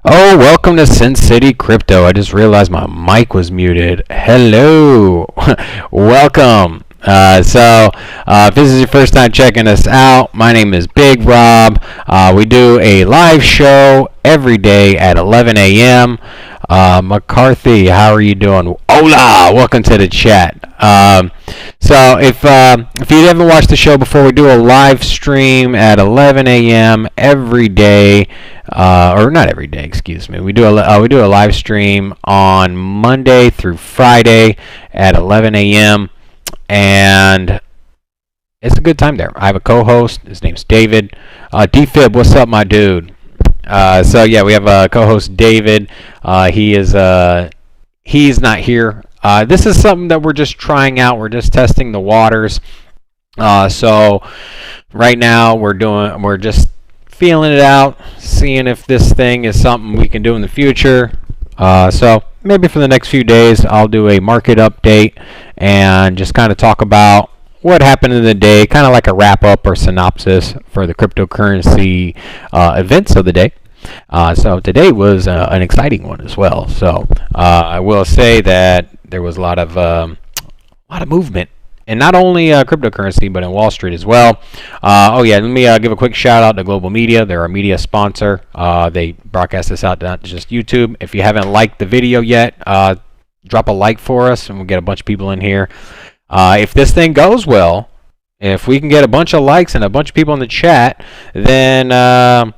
Oh, welcome to Sin City Crypto. I just realized my mic was muted. Hello. Welcome. If this is your first time checking us out, my name is Big Rob. We do a live show every day at 11 a.m. McCarthy, how are you doing? Hola! Welcome to the chat. If you haven't watched the show before, we do a live stream at 11 a.m. every day. Or not every day, excuse me. We do a live stream on Monday through Friday at 11 a.m. and it's a good time there. I have a co-host. His name's David. DFib, what's up, my dude? We have co-host David. He's not here. This is something that we're just trying out. We're just testing the waters. So right now we're just feeling it out, seeing if this thing is something we can do in the future. So maybe for the next few days, I'll do a market update and just kind of talk about what happened in the day, kind of like a wrap-up or synopsis for the cryptocurrency events of the day. So today was an exciting one as well. So I will say that there was a lot of movement. And not only cryptocurrency, but in Wall Street as well. Let me give a quick shout out to Global Media. They're our media sponsor. They broadcast this out to not just YouTube. If you haven't liked the video yet, drop a like for us, and we'll get a bunch of people in here. If this thing goes well, if we can get a bunch of likes and a bunch of people in the chat, then at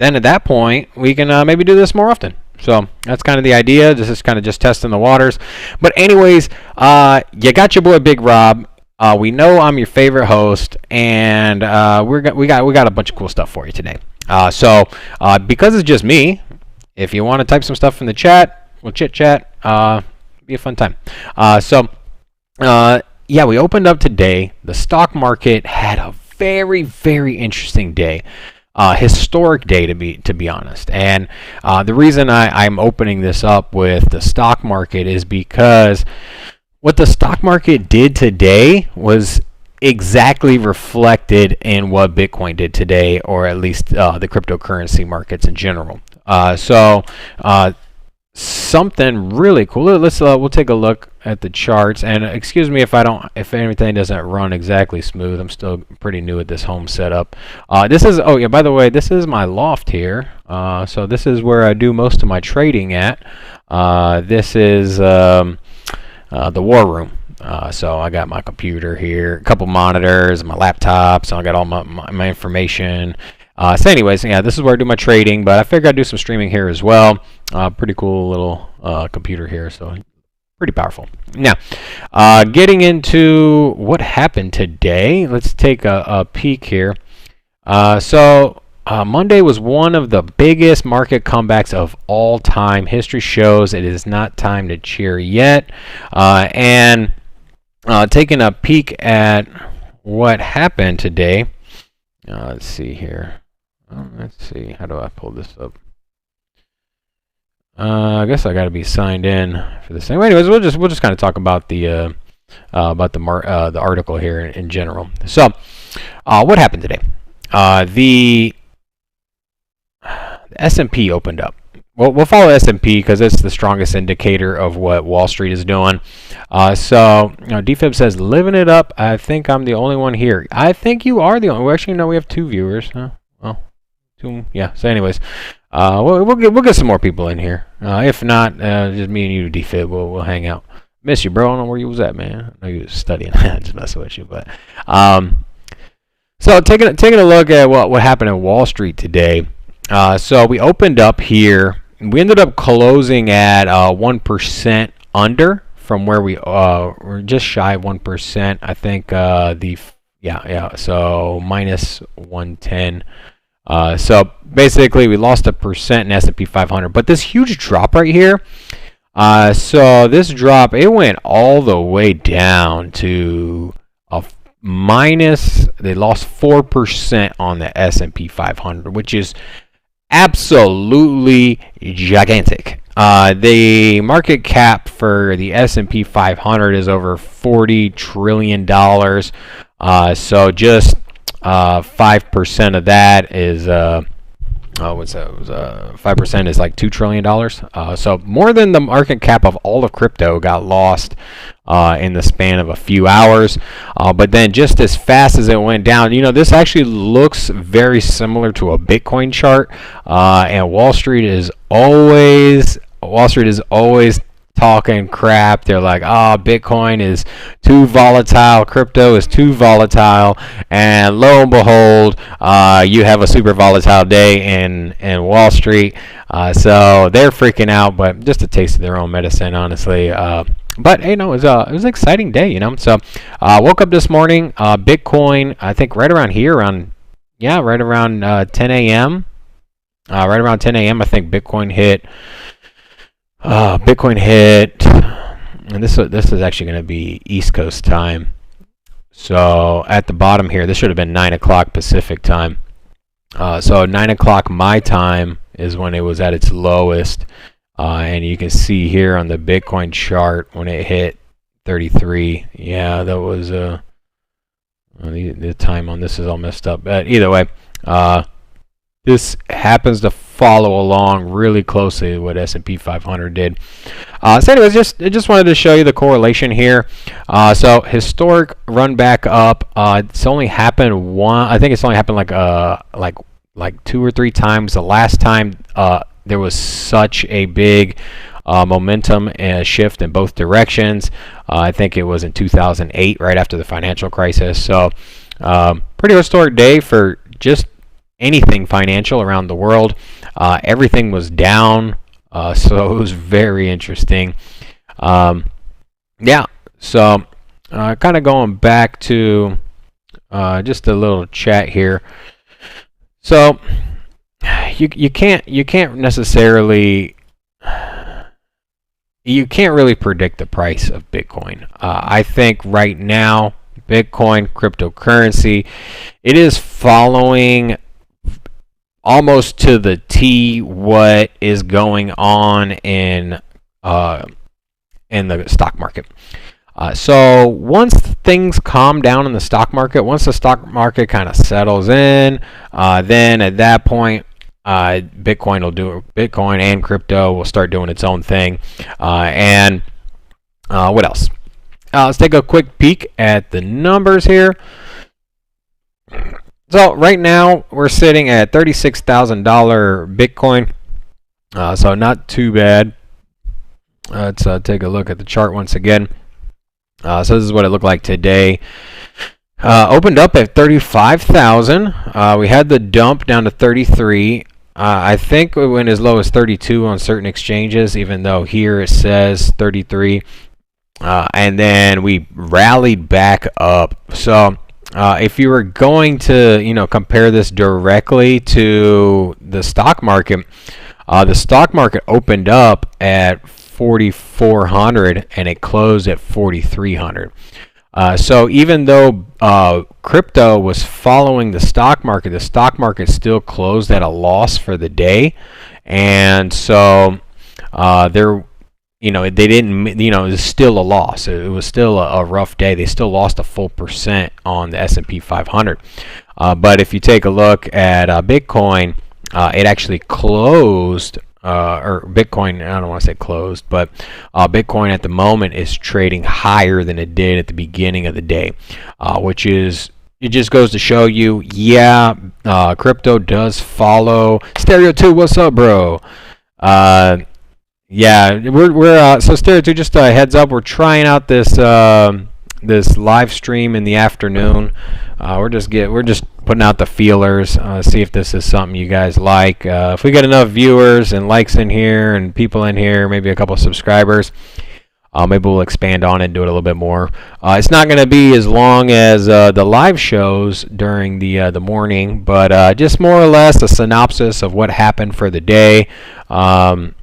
that point, we can maybe do this more often. So that's kind of the idea. This is kind of just testing the waters. But anyways, you got your boy Big Rob. We know I'm your favorite host, and we got a bunch of cool stuff for you today. Because it's just me, if you want to type some stuff in the chat, we'll chit chat. Be a fun time. We opened up today. The stock market had a very, very interesting day. Historic day to be honest, and the reason I'm opening this up with the stock market is because what the stock market did today was exactly reflected in what Bitcoin did today, or at least the cryptocurrency markets in general. Something really cool. We'll take a look at the charts, and excuse me if anything doesn't run exactly smooth. I'm still pretty new at this home setup. By the way, this is my loft here. So this is where I do most of my trading at. This is the war room. So I got my computer here, a couple monitors, my laptop. So I got all my information. This is where I do my trading, but I figured I'd do some streaming here as well. Pretty cool little computer here, so pretty powerful. Now, getting into what happened today, let's take a peek here. Monday was one of the biggest market comebacks of all time. History shows it is not time to cheer yet. Taking a peek at what happened today. Let's see here. Let's see. How do I pull this up? I guess I got to be signed in for this thing. Anyways, we'll just kind of talk about the article here in general. So, what happened today? The S&P opened up. We'll follow S&P because it's the strongest indicator of what Wall Street is doing. DFib says, living it up. I think I'm the only one here. I think you are the only. Well, actually, no, we have 2 viewers. Huh? Well, 2. Yeah. So, anyways, we'll get some more people in here. If not, just me and you, DFib. We'll hang out. Miss you, bro. I don't know where you was at, man. I know you was studying. Just messing with you, but taking a look at what happened in Wall Street today. We opened up here. We ended up closing at 1% under from where we're just shy of 1%. I think so minus 110. So basically we lost 1% in S&P 500. But this huge drop right here. This drop, it went all the way down to a minus. They lost 4% on the S&P 500, which is absolutely gigantic. The market cap for the S&P 500 is over $40 trillion. So just 5% of that is what's that? It was 5% is like $2 trillion. So more than the market cap of all of crypto got lost in the span of a few hours. But then just as fast as it went down, this actually looks very similar to a Bitcoin chart. And Wall Street is always talking crap. They're like, Bitcoin is too volatile, crypto is too volatile, and lo and behold, you have a super volatile day in Wall Street. So they're freaking out, but just a taste of their own medicine, honestly. But it was an exciting day, So woke up this morning, Bitcoin, I think right around here, right around 10 a.m. Right around 10 a.m. I think Bitcoin hit. And this is actually going to be East Coast time. So at the bottom here, this should have been 9 o'clock Pacific time. So 9 o'clock my time is when it was at its lowest. And you can see here on the Bitcoin chart when it hit 33. Yeah, that was the time on this is all messed up. But either way, this happens to follow along really closely with what S&P 500 did. So anyways, just wanted to show you the correlation here. So historic run back up. It's only happened I think it's only happened like 2 or 3 times. The last time there was such a big momentum shift in both directions. I think it was in 2008, right after the financial crisis. So pretty historic day for just anything financial around the world. Everything was down, so it was very interesting. So kind of going back to just a little chat here. So you can't necessarily really predict the price of Bitcoin. I think right now Bitcoin cryptocurrency, it is following almost to the T what is going on in the stock market. So once things calm down in the stock market, once the stock market kind of settles in, then at that point, Bitcoin and crypto will start doing its own thing. And what else? Let's take a quick peek at the numbers here. So right now we're sitting at $36,000 Bitcoin, so not too bad. Let's take a look at the chart once again. So this is what it looked like today. Opened up at 35,000. We had the dump down to 33. I think it went as low as 32 on certain exchanges, even though here it says 33. And then we rallied back up. So if you were going to, compare this directly to the stock market opened up at 4,400 and it closed at 4,300. So even though crypto was following the stock market still closed at a loss for the day, and so they didn't, it was still a loss. It was still a rough day. They still lost a full percent on the S&P 500. But if you take a look at Bitcoin, it actually closed, or Bitcoin, I don't want to say closed, but Bitcoin at the moment is trading higher than it did at the beginning of the day, which is, it just goes to show you, crypto does follow. Stereo 2, what's up, bro? We're so Stereo 2, just a heads up, we're trying out this this live stream in the afternoon. We're just putting out the feelers, see if this is something you guys like. If we get enough viewers and likes in here and people in here, maybe a couple of subscribers, maybe we'll expand on it and do it a little bit more. It's not going to be as long as the live shows during the morning, but just more or less a synopsis of what happened for the day. And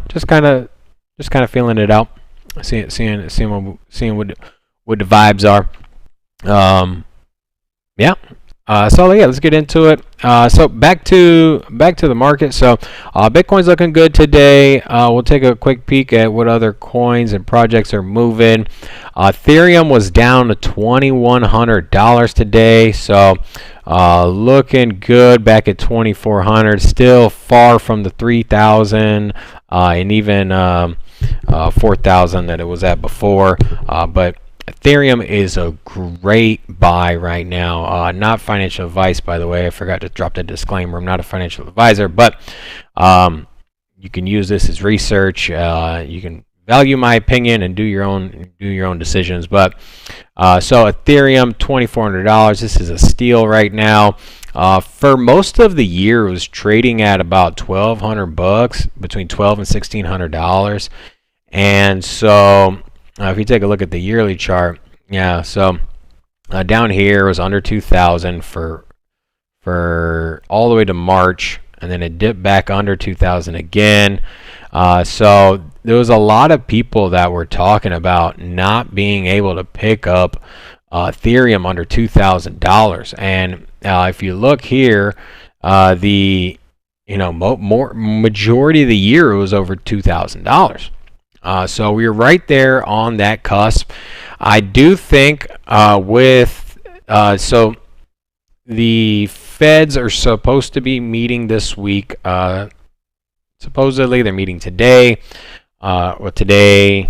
just kind of feeling it out, seeing what the vibes are. So yeah, let's get into it. So back to the market. So Bitcoin's looking good today. We'll take a quick peek at what other coins and projects are moving. Ethereum was down to $2,100 today. So looking good back at 2,400. Still far from the 3,000 and even 4,000 that it was at before. But Ethereum is a great buy right now. Not financial advice, by the way. I forgot to drop that disclaimer. I'm not a financial advisor, but you can use this as research. You can value my opinion and do your own decisions. But so Ethereum, $2,400. This is a steal right now. For most of the year, it was trading at about $1,200, between $1,200 and $1,600. And so if you take a look at the yearly chart, yeah, so down here was under 2,000 for all the way to March, and then it dipped back under 2,000 again. So there was a lot of people that were talking about not being able to pick up Ethereum under $2,000. And if you look here, the majority of the year it was over $2,000. So we're right there on that cusp. I do think so the Feds are supposed to be meeting this week. Supposedly they're meeting today. Today,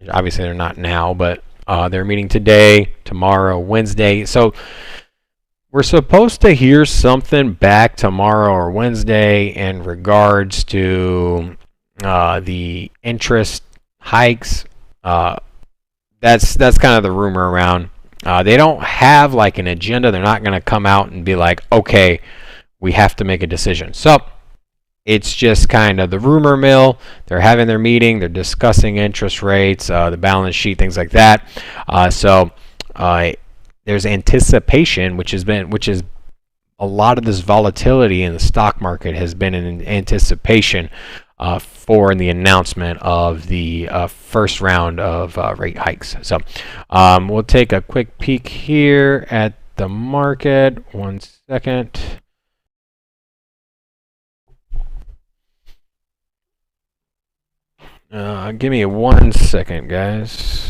obviously they're not now, but they're meeting today, tomorrow, Wednesday. So we're supposed to hear something back tomorrow or Wednesday in regards to the interest hikes. That's kind of the rumor around. They don't have like an agenda. They're not going to come out and be like, okay, we have to make a decision. So it's just kind of the rumor mill. They're having their meeting. They're discussing interest rates, the balance sheet, things like that. So there's anticipation, which is a lot of this volatility in the stock market has been in anticipation for the announcement of the first round of rate hikes. So we'll take a quick peek here at the market. 1 second. Give me 1 second, guys.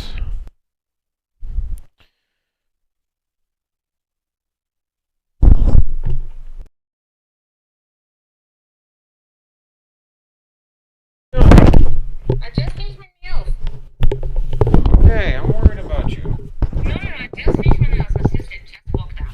I just finished my meals. Okay, I'm worried about you. No, I just finished my meals. My sister just walked out.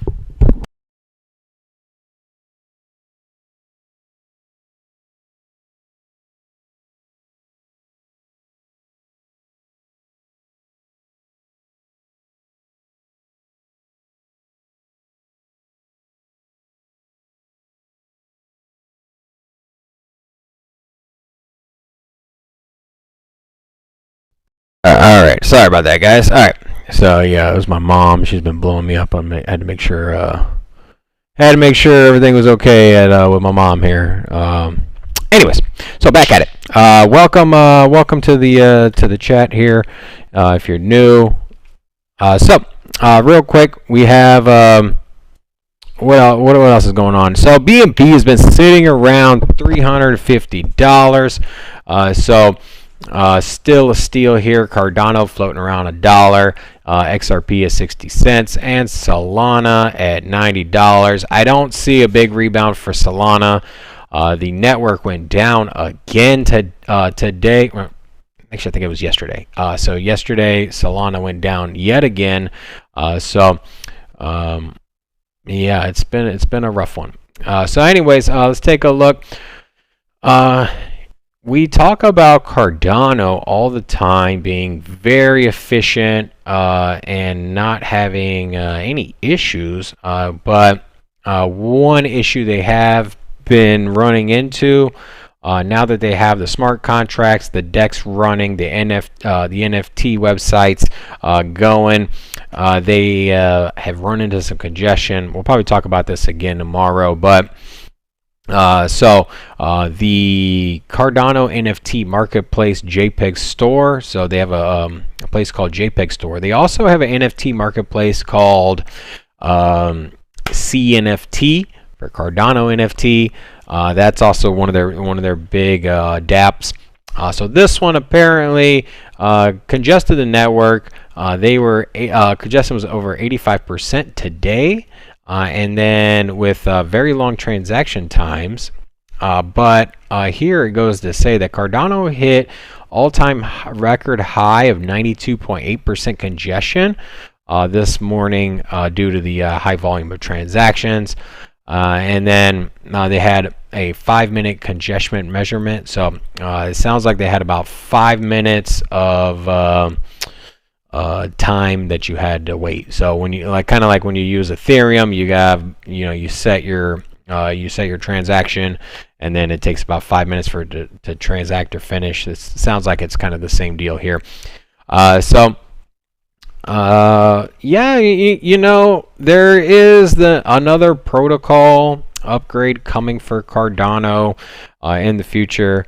All right, sorry about that, guys. All right, so yeah, it was my mom. She's been blowing me up. I had to make sure everything was okay with my mom here. Anyways, so back at it. Welcome to the chat here. If you're new, real quick, we have what else is going on? So BNB has been sitting around $350. Still a steal here. Cardano floating around $1. XRP at 60 cents, and Solana at $90. I don't see a big rebound for Solana. The network went down again today. Actually, I think it was yesterday. So yesterday, Solana went down yet again. Yeah, it's been a rough one. So anyways, let's take a look. We talk about Cardano all the time being very efficient and not having any issues. But one issue they have been running into now that they have the smart contracts, the DEX running, the NFT websites going, they have run into some congestion. We'll probably talk about this again tomorrow, but the Cardano NFT marketplace JPEG store, so they have a place called JPEG store. They also have an NFT marketplace called CNFT for Cardano NFT. That's also one of their big dApps. So this one apparently congested the network. Congestion was over 85% today, and then with very long transaction times. But here it goes to say that Cardano hit all-time record high of 92.8% congestion this morning due to the high volume of transactions. And then they had a 5-minute congestion measurement. So it sounds like they had about 5 minutes of time that you had to wait. So when you kind of like when you use Ethereum, you set your transaction, and then it takes about 5 minutes for it to transact or finish. It sounds like it's kind of the same deal here. There is another protocol upgrade coming for Cardano in the future.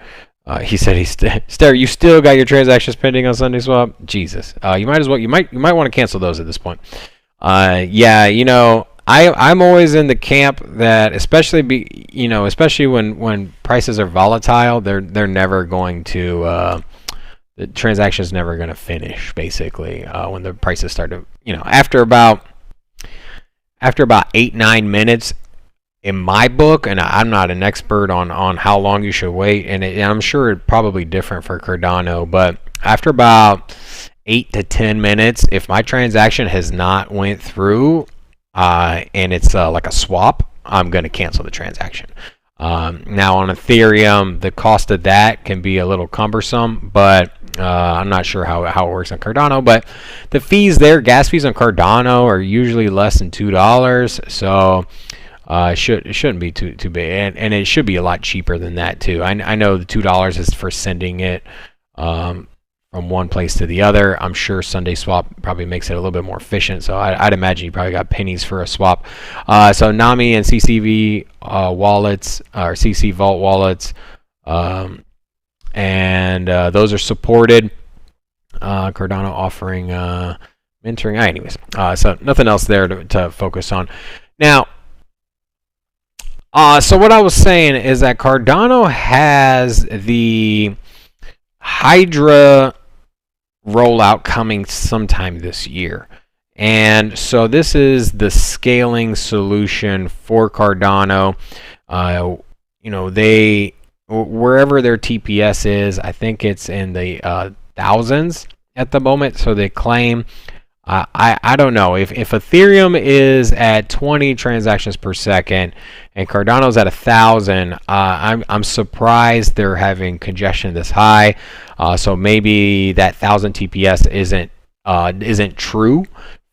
He said Stare, you still got your transactions pending on SundaeSwap? Jesus. You might want to cancel those at this point. I'm always in the camp that especially when prices are volatile, they're never going to the transaction is never going to finish, basically, when the prices start to, after about 8-9 minutes, in my book, and I'm not an expert on how long you should wait, and I'm sure it's probably different for Cardano, but after about 8 to 10 minutes, if my transaction has not went through, and it's like a swap, I'm going to cancel the transaction. Now on Ethereum, the cost of that can be a little cumbersome, but I'm not sure how it works on Cardano. But the fees there, gas fees on Cardano, are usually less than $2, so it shouldn't be too big, and it should be a lot cheaper than that too. I know the $2 is for sending it from one place to the other. I'm sure SundaeSwap probably makes it a little bit more efficient, so I'd imagine you probably got pennies for a swap. So Nami and CCV wallets, or CC Vault wallets, and those are supported. Cardano offering mentoring. Anyways, so nothing else there to focus on. Now, so what I was saying is that Cardano has the Hydra rollout coming sometime this year, and so this is the scaling solution for Cardano. They wherever their TPS is, I think it's in the thousands at the moment, so they claim. I don't know if Ethereum is at 20 transactions per second and Cardano's at 1,000. I'm surprised they're having congestion this high. So maybe that 1,000 TPS isn't true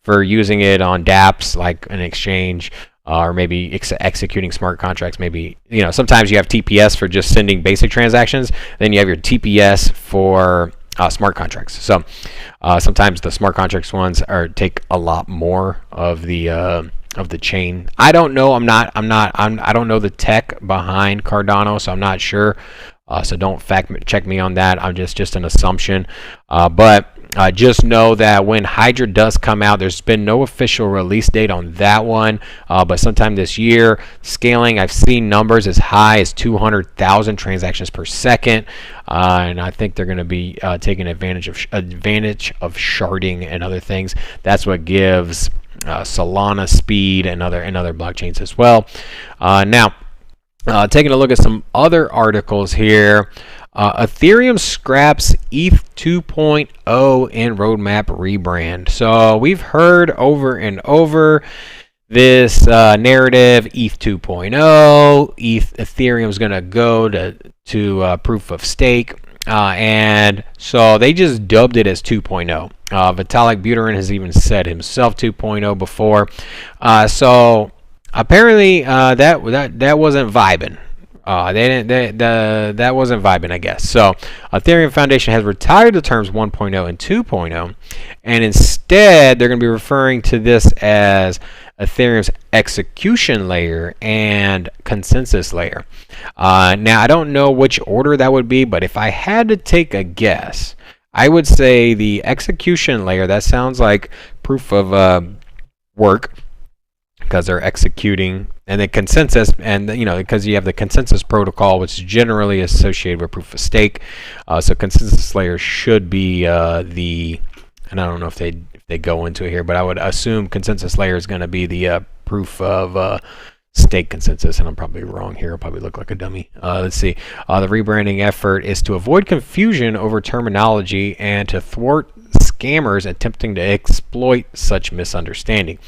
for using it on dApps like an exchange, or maybe executing smart contracts. Maybe sometimes you have TPS for just sending basic transactions, then you have your TPS for smart contracts. So sometimes the smart contracts ones take a lot more of the chain. I don't know. I don't know the tech behind Cardano, so I'm not sure. So don't fact check me on that. I'm just an assumption. But just know that when Hydra does come out, there's been no official release date on that one. But sometime this year, scaling, I've seen numbers as high as 200,000 transactions per second. And I think they're going to be taking advantage of sharding and other things. That's what gives Solana speed and other blockchains as well. Now, taking a look at some other articles here. Ethereum scraps ETH 2.0 in roadmap rebrand. So we've heard over and over this narrative: ETH 2.0, Ethereum is going to go to proof of stake, and so they just dubbed it as 2.0. Vitalik Buterin has even said himself 2.0 before. So apparently that wasn't vibing. That wasn't vibing, I guess. So Ethereum Foundation has retired the terms 1.0 and 2.0, and instead they're going to be referring to this as Ethereum's execution layer and consensus layer. Now, I don't know which order that would be, but if I had to take a guess, I would say the execution layer. That sounds like proof of work. because they're executing, and the consensus, and because you have the consensus protocol, which is generally associated with proof of stake. So consensus layer should be and I don't know if they go into it here, but I would assume consensus layer is going to be the proof of stake consensus, and I'm probably wrong here. I'll probably look like a dummy. Let's see. The rebranding effort is to avoid confusion over terminology and to thwart scammers attempting to exploit such misunderstanding.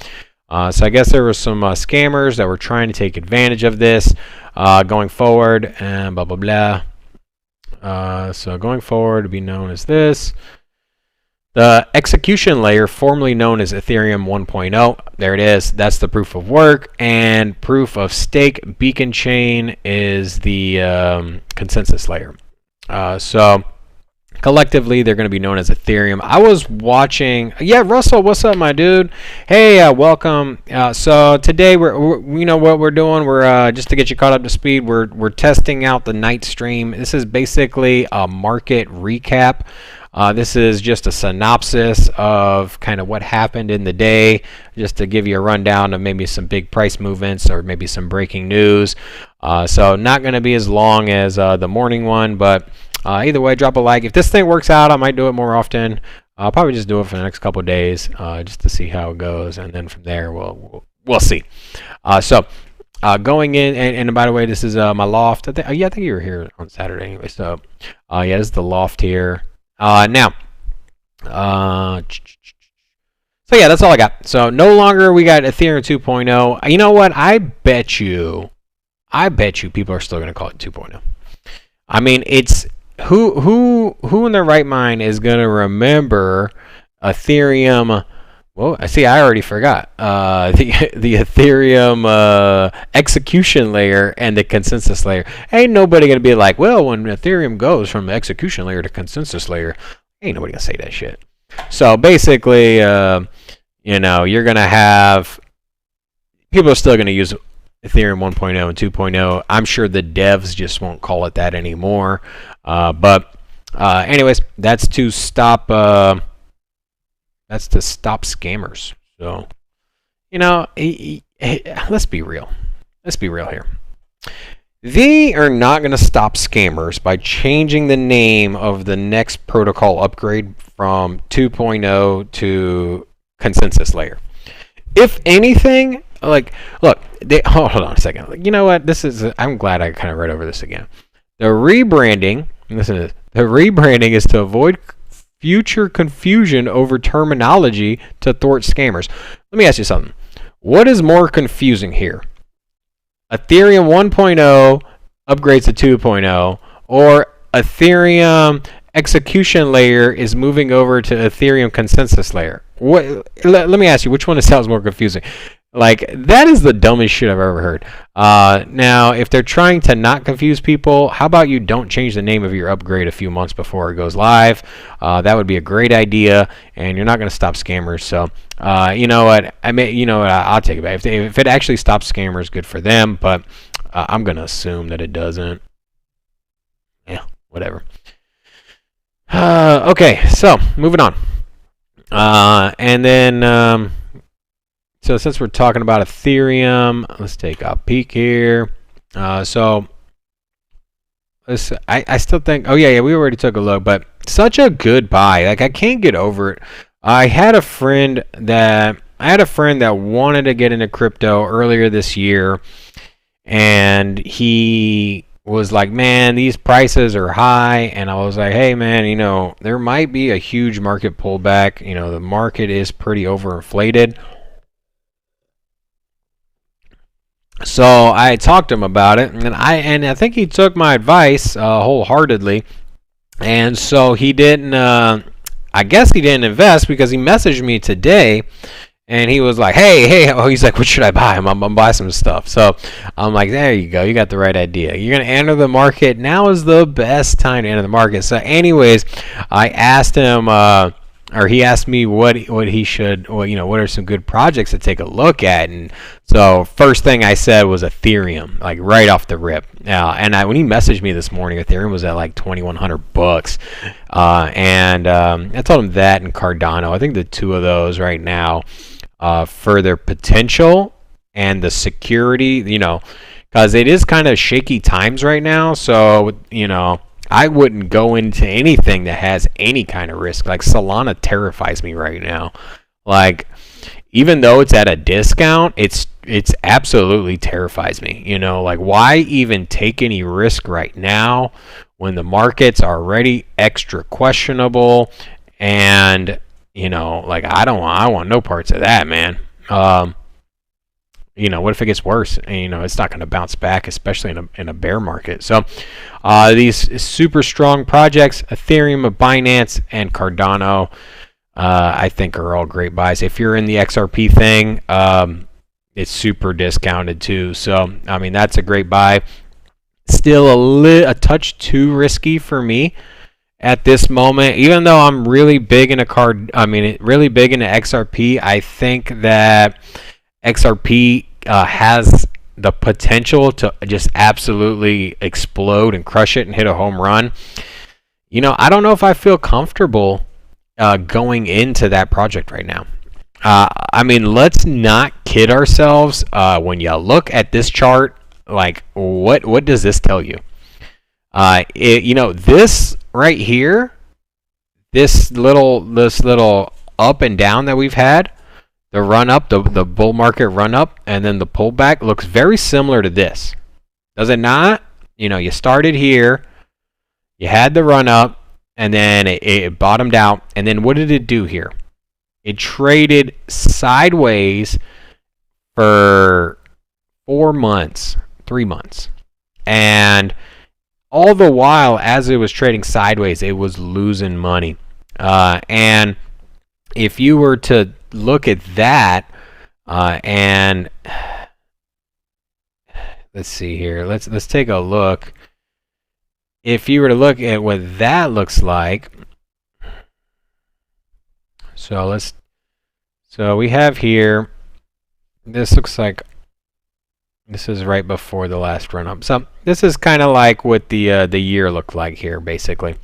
So I guess there were some scammers that were trying to take advantage of this going forward, and blah, blah, blah. So going forward to be known as this. The execution layer, formerly known as Ethereum 1.0, there it is. That's the proof of work. And proof of stake beacon chain is the consensus layer. So collectively, they're going to be known as Ethereum. I was watching. Yeah, Russell, what's up, my dude? Hey, welcome. So today, we're you know what we're doing. We're just to get you caught up to speed. We're testing out the night stream. This is basically a market recap. This is just a synopsis of kind of what happened in the day, just to give you a rundown of maybe some big price movements or maybe some breaking news. So not going to be as long as the morning one, but either way, drop a like. If this thing works out, I might do it more often. I'll probably just do it for the next couple of days, just to see how it goes, and then from there we'll see. So going in, and by the way, this is my loft. I think you were here on Saturday anyway. So yeah, this is the loft here. Now, so yeah, that's all I got. So no longer we got Ethereum 2.0. You know what? I bet you people are still going to call it 2.0. I mean, it's who in their right mind is going to remember Ethereum? Well, I see. I already forgot the Ethereum execution layer and the consensus layer. Ain't nobody gonna be like, well, when Ethereum goes from the execution layer to consensus layer, ain't nobody gonna say that shit. So basically, you're gonna have people are still gonna use Ethereum 1.0 and 2.0. I'm sure the devs just won't call it that anymore. But anyways, that's to stop. That's to stop scammers. So, let's be real. Let's be real here. They are not going to stop scammers by changing the name of the next protocol upgrade from 2.0 to consensus layer. If anything, look, hold on a second. You know what? I'm glad I kind of read over this again. The rebranding, listen to this. The rebranding is to avoid future confusion over terminology to thwart scammers. Let me ask you something. What is more confusing here? Ethereum 1.0 upgrades to 2.0, or Ethereum execution layer is moving over to Ethereum consensus layer? Let me ask you, which one sounds more confusing? Like, that is the dumbest shit I've ever heard. Now, if they're trying to not confuse people, how about you don't change the name of your upgrade a few months before it goes live? That would be a great idea, and you're not going to stop scammers. So, you know what? I'll take it back. If it actually stops scammers, good for them, but I'm going to assume that it doesn't. Yeah, whatever. Okay, so, moving on. And then... So since we're talking about Ethereum, let's take a peek here. I still think, we already took a look, but such a good buy. Like, I can't get over it. I had a friend that wanted to get into crypto earlier this year, and he was like, man, these prices are high. And I was like, hey man, there might be a huge market pullback. The market is pretty overinflated. So I talked to him about it, and I think he took my advice wholeheartedly. And so he didn't. I guess he didn't invest, because he messaged me today, and he was like, "Hey!" Oh, he's like, "What should I buy? I'm gonna buy some stuff." So I'm like, "There you go. You got the right idea. You're gonna enter the market. Now is the best time to enter the market." So, anyways, I asked him. Or he asked me what he should, what are some good projects to take a look at. And so first thing I said was Ethereum, like right off the rip. And when he messaged me this morning, Ethereum was at like $2,100. And I told him that and Cardano. I think the two of those right now, for their potential, and the security, because it is kind of shaky times right now. So, I wouldn't go into anything that has any kind of risk. Like Solana terrifies me right now. Like, even though it's at a discount, it's absolutely terrifies me. Like, why even take any risk right now when the markets are already extra questionable? And like, I want no parts of that, man. What if it gets worse? And, it's not going to bounce back, especially in a bear market. So, these super strong projects, Ethereum, Binance, and Cardano, I think are all great buys. If you're in the XRP thing, it's super discounted too. So, I mean, that's a great buy. Still a touch too risky for me at this moment, even though I'm really big into really big into XRP. I think that XRP has the potential to just absolutely explode and crush it and hit a home run. I don't know if I feel comfortable going into that project right now. Let's not kid ourselves. When you look at this chart, like, what does this tell you? This right here, this little up and down that we've had, the run up, the bull market run up, and then the pullback looks very similar to this. Does it not? You started here, you had the run up, and then it bottomed out. And then what did it do here? It traded sideways for 3 months. And all the while, as it was trading sideways, it was losing money. And if you were to look at that, and let's see here. Let's take a look. If you were to look at what that looks like, so we have here, this looks like this is right before the last run up. So this is kind of like what the year looked like here, basically.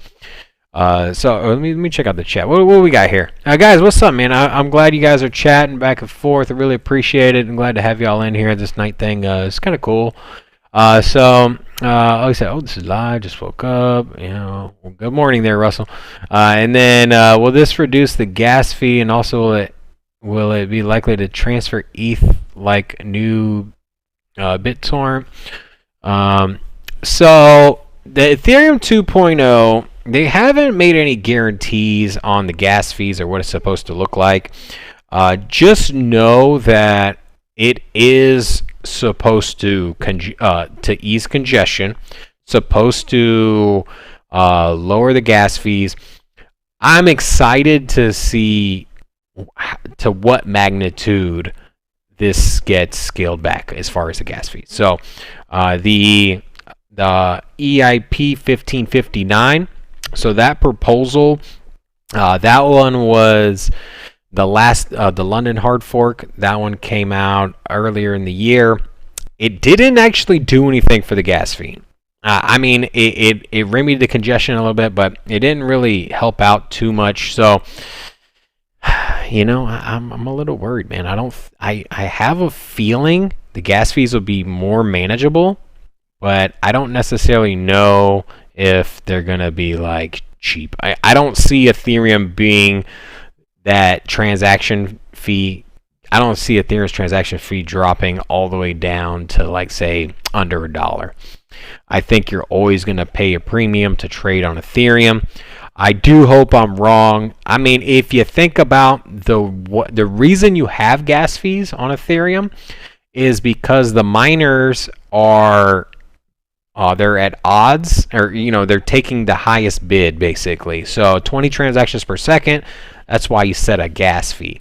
So let me check out the chat. What we got here? Guys, what's up, man? I'm glad you guys are chatting back and forth. I really appreciate it. I'm glad to have y'all in here. This night thing is kind of cool. I said, this is live. Just woke up. Good morning there, Russell. And then, will this reduce the gas fee, and also will it be likely to transfer ETH like new BitTorrent? So the Ethereum 2.0, they haven't made any guarantees on the gas fees or what it's supposed to look like. Just know that it is supposed to ease congestion, supposed to lower the gas fees. I'm excited to see to what magnitude this gets scaled back as far as the gas fees. So the EIP 1559, so that proposal, that one was the London hard fork. That one came out earlier in the year. It didn't actually do anything for the gas fee. It remedied the congestion a little bit, but it didn't really help out too much. So, I'm a little worried, man. I have a feeling the gas fees will be more manageable, but I don't necessarily know if they're gonna be like cheap. I don't see Ethereum being that transaction fee. I don't see Ethereum's transaction fee dropping all the way down to, like, say, under $1. I think you're always going to pay a premium to trade on Ethereum. I do hope I'm wrong. If you think about the reason you have gas fees on Ethereum is because the miners are they're at odds, or they're taking the highest bid, basically. So 20 transactions per second. That's why you set a gas fee.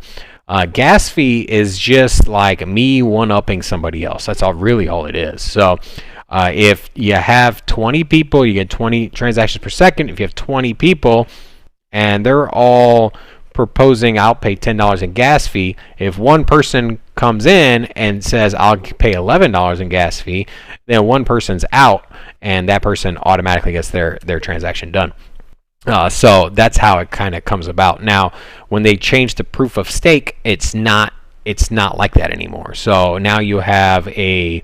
Gas fee is just like me one-upping somebody else. That's really all it is. So if you have 20 people, you get 20 transactions per second. If you have 20 people and they're all proposing I'll pay $10 in gas fee, if one person comes in and says I'll pay $11 in gas fee, then one person's out and that person automatically gets their transaction done. So that's how it kind of comes about. Now, when they change the proof of stake, it's not it's not like that anymore. So now you have a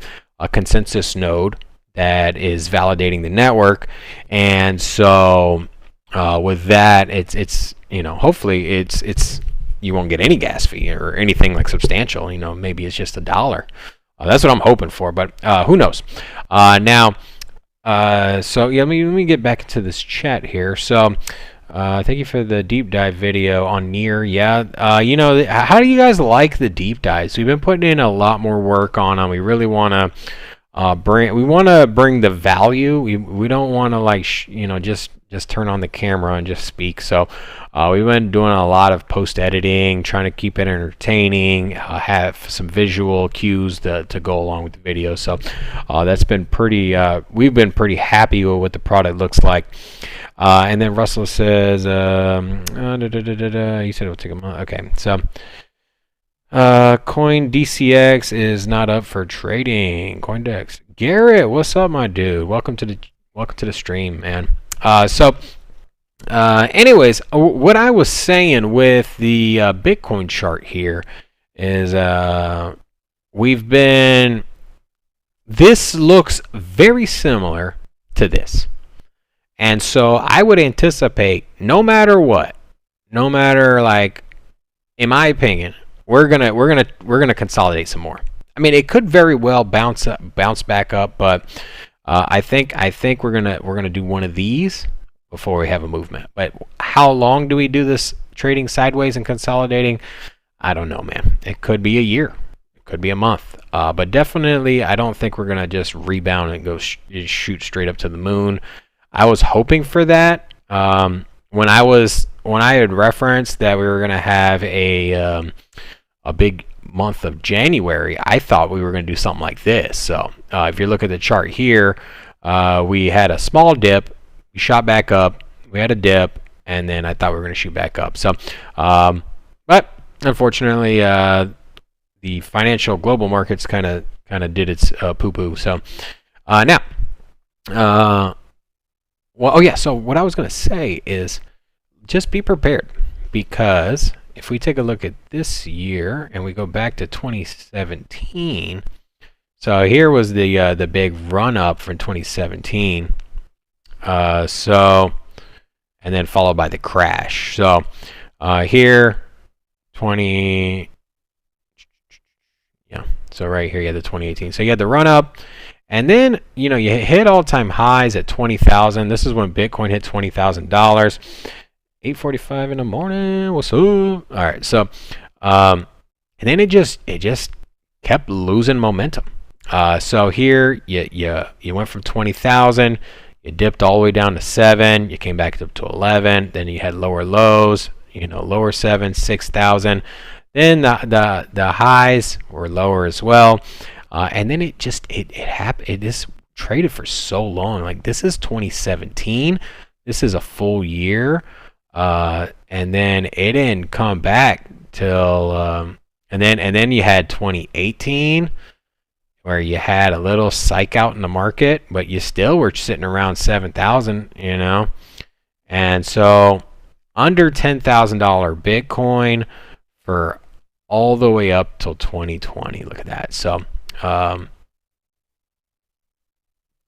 consensus node that is validating the network, and so with that, it's hopefully it's you won't get any gas fee or anything like substantial. Maybe it's just $1. That's what I'm hoping for, but who knows? Now, so yeah, let me get back into this chat here. So. Thank you for the deep dive video on Near. Yeah, how do you guys like the deep dives? We've been putting in a lot more work on them. We really want to bring the value. We don't want to like just turn on the camera and just speak. So we've been doing a lot of post editing, trying to keep it entertaining, have some visual cues to go along with the video. So that's been pretty. We've been pretty happy with what the product looks like. And then Russell says, he said it will take a month. Okay, so Coin DCX is not up for trading. CoinDex. Garrett, what's up, my dude? Welcome to the stream, man. Anyways, what I was saying with the Bitcoin chart here is this looks very similar to this. And so I would anticipate, no matter like, in my opinion, we're gonna consolidate some more. I mean, it could very well bounce back up, but I think we're gonna do one of these before we have a movement. But how long do we do this trading sideways and consolidating? I don't know, man. It could be a year, it could be a month, but definitely I don't think we're gonna just rebound and go shoot straight up to the moon. I was hoping for that. When I had referenced that we were going to have a big month of January, I thought we were going to do something like this. So if you look at the chart here, we had a small dip, we shot back up, we had a dip, and then I thought we were going to shoot back up. So, but unfortunately, the financial global markets kind of did its poo-poo. So now. Well, oh yeah, so what I was going to say is just be prepared, because if we take a look at this year and we go back to 2017, so here was the big run up from 2017, and then followed by the crash. So here, so right here you had the 2018. So you had the run up. And then, you hit all-time highs at 20,000. This is when Bitcoin hit $20,000. 8:45 in the morning. What's up? All right. So, and then it just kept losing momentum. So here you went from 20,000, you dipped all the way down to 7, you came back up to 11, then you had lower lows, lower 7, 6,000. Then the highs were lower as well. And then it happened. It just traded for so long. Like, this is 2017. This is a full year. And then it didn't come back till and then you had 2018, where you had a little psych out in the market, but you still were sitting around 7,000. And so under $10,000 Bitcoin for all the way up till 2020. Look at that. So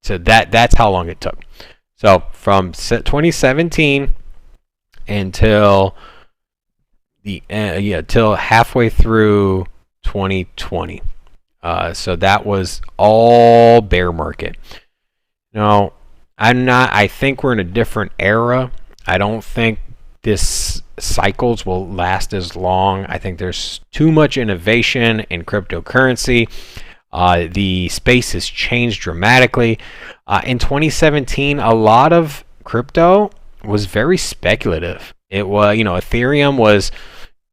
that's how long it took. So from 2017 until till halfway through 2020. So that was all bear market. Now, I think we're in a different era. I don't think this cycles will last as long. I think there's too much innovation in cryptocurrency. The space has changed dramatically. In 2017, a lot of crypto was very speculative. It was, Ethereum was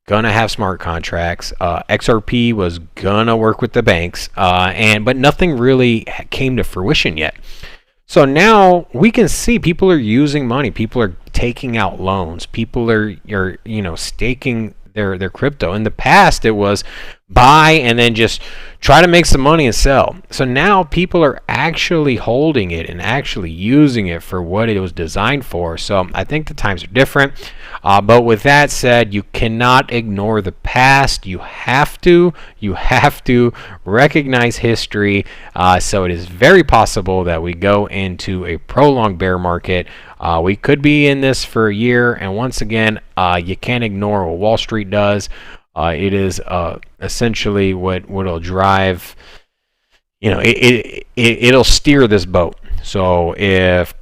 gonna have smart contracts. XRP was gonna work with the banks, but nothing really came to fruition yet. So now we can see people are using money. People are taking out loans. People are staking their crypto. In the past, it was buy and then just try to make some money and sell. So now people are actually holding it and actually using it for what it was designed for. So I think the times are different. But with that said, you cannot ignore the past. You have to recognize history. So it is very possible that we go into a prolonged bear market. We could be in this for a year. And once again, you can't ignore what Wall Street does. It is essentially what'll drive, it'll steer this boat. So if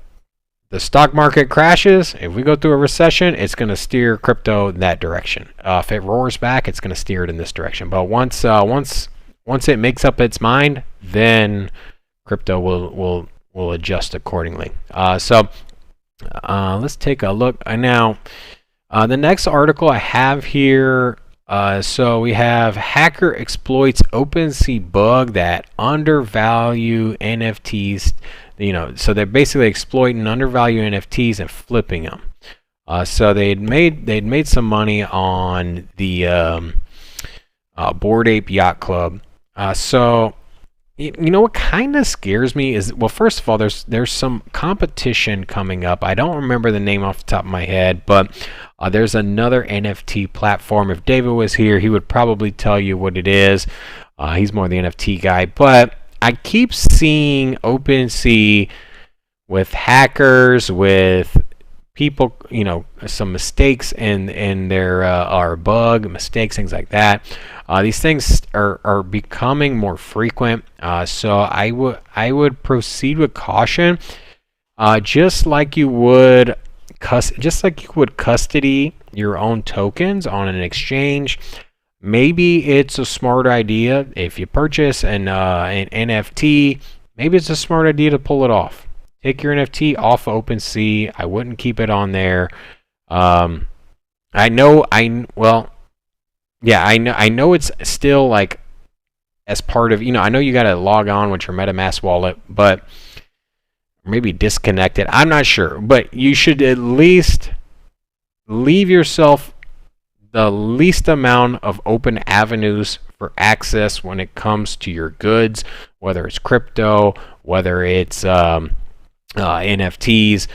the stock market crashes, if we go through a recession, it's going to steer crypto in that direction. If it roars back, it's going to steer it in this direction. But once it makes up its mind, then crypto will adjust accordingly. So let's take a look now. The next article I have here. So we have hacker exploits OpenSea bug that undervalue NFTs. So they're basically exploiting undervalued NFTs and flipping them. So they'd made some money on the Bored Ape Yacht Club. So what kind of scares me is, well, first of all, there's some competition coming up. I don't remember the name off the top of my head, but there's another NFT platform. If David was here, he would probably tell you what it is. He's more the NFT guy, but I keep seeing OpenSea with hackers, with people, some mistakes in their are bug mistakes, things like that. These things are becoming more frequent. So I would proceed with caution, just like you would custody your own tokens on an exchange. Maybe it's a smart idea if you purchase an NFT. Maybe it's a smart idea to pull it off. Take your NFT off OpenSea. I wouldn't keep it on there. I know it's still like as part of, I know you got to log on with your MetaMask wallet, but maybe disconnect it. I'm not sure, but you should at least leave yourself the least amount of open avenues for access when it comes to your goods, whether it's crypto, whether it's NFTs.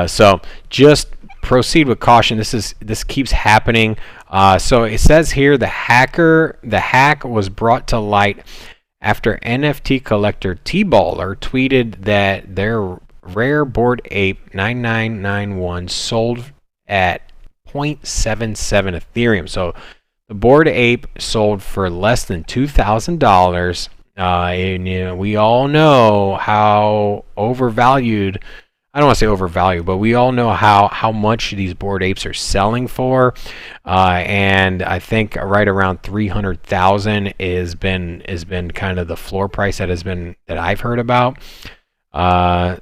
So just proceed with caution. This keeps happening. So it says here the hack was brought to light after NFT collector T-Baller tweeted that their rare Bored Ape 9991 sold at 0.77 Ethereum. So the Bored Ape sold for less than $2,000. And we all know how overvalued. I don't want to say overvalued, but we all know how much these Bored Apes are selling for, and I think right around 300,000 has been kind of the floor price that I've heard about. So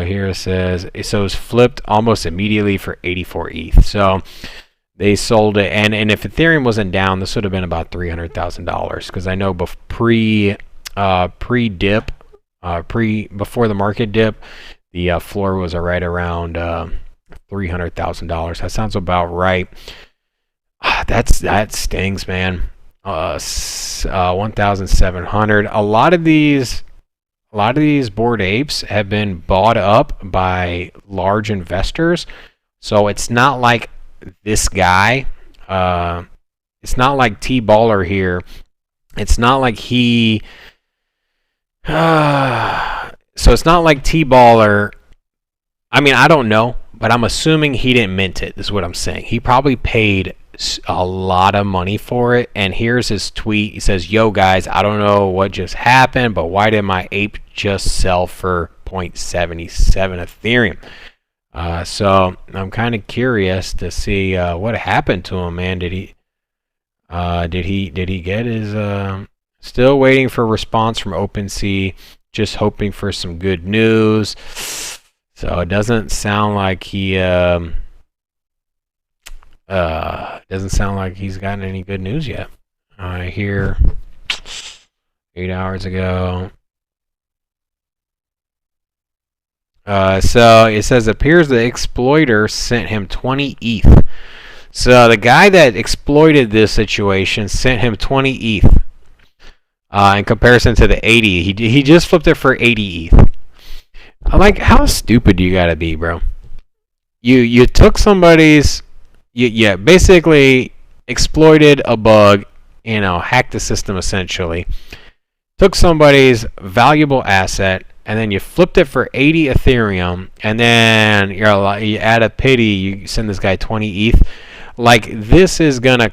here it says it was flipped almost immediately for 84 ETH. So they sold it, and if Ethereum wasn't down, this would have been about $300,000, because I know before the market dip, the floor was right around $300,000. That sounds about right. That stings, man. 1,700. A lot of these Bored Apes have been bought up by large investors, so it's not like this guy. It's not like T-Baller here. It's not like he. So it's not like T-Baller. I mean, I don't know, but I'm assuming he didn't mint it, is what I'm saying. He probably paid a lot of money for it. And here's his tweet. He says, "Yo, guys, I don't know what just happened, but why did my ape just sell for 0.77 Ethereum?" So I'm kind of curious to see what happened to him, man. Did he get his... Still waiting for a response from OpenSea. Just hoping for some good news. So it doesn't sound like he doesn't sound like he's gotten any good news yet. Here 8 hours ago. So it says appears the exploiter sent him 20 ETH. So the guy that exploited this situation sent him 20 ETH in comparison to the 80. He just flipped it for 80 ETH. I'm like, how stupid do you gotta be, bro? You took somebody's, you basically exploited a bug, hacked the system essentially. Took somebody's valuable asset, and then you flipped it for 80 Ethereum, and then you add a pity, you send this guy 20 ETH. Like, this is gonna